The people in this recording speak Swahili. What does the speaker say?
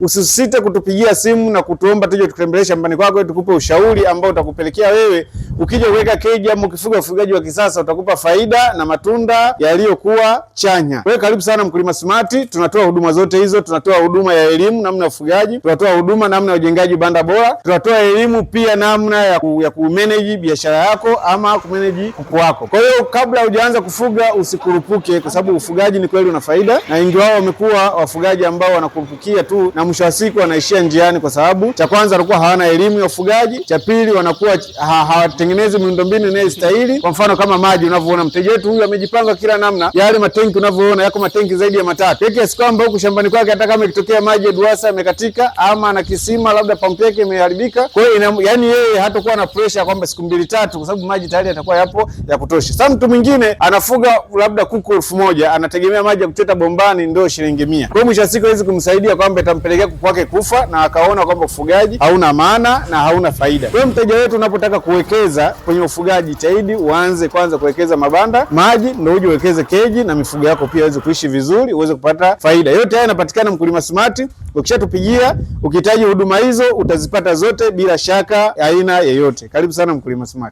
usisite kutupigia simu na kutuomba tuje tukutembelee shambani kwako tukupe ushauri ambao utakupelekea wewe ukija kuweka keji ama ukifuga ufugaji wa kisasa utakupa faida na matunda yaliyokuwa chanya. Wewe karibu sana Mkulima Smart, tunatoa huduma zote hizo. Tunatoa huduma ya elimu namna ya ufugaji, tunatoa huduma namna ya ujengaji banda bora, tunatoa elimu pia namna ya kumanage biashara yako ama kumanage kuku wako. Kwa hiyo kabla hujaanza kufuga usikurupuke, kwa sababu ufugaji ni kweli una faida, na wengi wao wamekuwa wafugaji ambao wanakurupukia tu na mwisho wa siku wanaishia njiani, kwa sababu cha kwanza wanakuwa hawana elimu ya ufugaji, cha pili wanakuwa hawatengenezi miundombinu inayostahili. Kwa mfano kama maji, unavyoona mteja wetu huyu amejipanga kila namna, yale matenki unavyoona yako matenki zaidi ya 3. Yake kwamba huku shambani kwake hata kama ikitokea maji ya DUWASA yamekatika ama na kisima labda pampu yake imeharibika, kwa hiyo yani yeye hatakuwa na pressure kwamba siku 2-3 kwa sababu maji tayari yatakuwa yapo ya kutosha. Sasa mtu mwingine anafuga labda kuku 1000 anategemea maji ya kuchota bombani ndio shilingi 100. Kwa hiyo mwisho wa siku hizi kumsaidia kwamba itampelekea kuku wake kufa na akaona kwamba ufugaji hauna maana na hauna faida. Kwa hiyo mteja wetu unapotaka kuwekeza kwenye ufugaji, jitahidi uanze kwanza kuwekeza mabanda, maji, ndio uje uwekeze keji na mifugo yako pia iweze kuishi vizuri, uweze kupata faida. Yote haya yanapatikana Mkulima Smart. Ukishatupigia ukihitaji huduma hizo utazipata zote bila shaka aina yoyote. Karibu sana Mkulima Smart.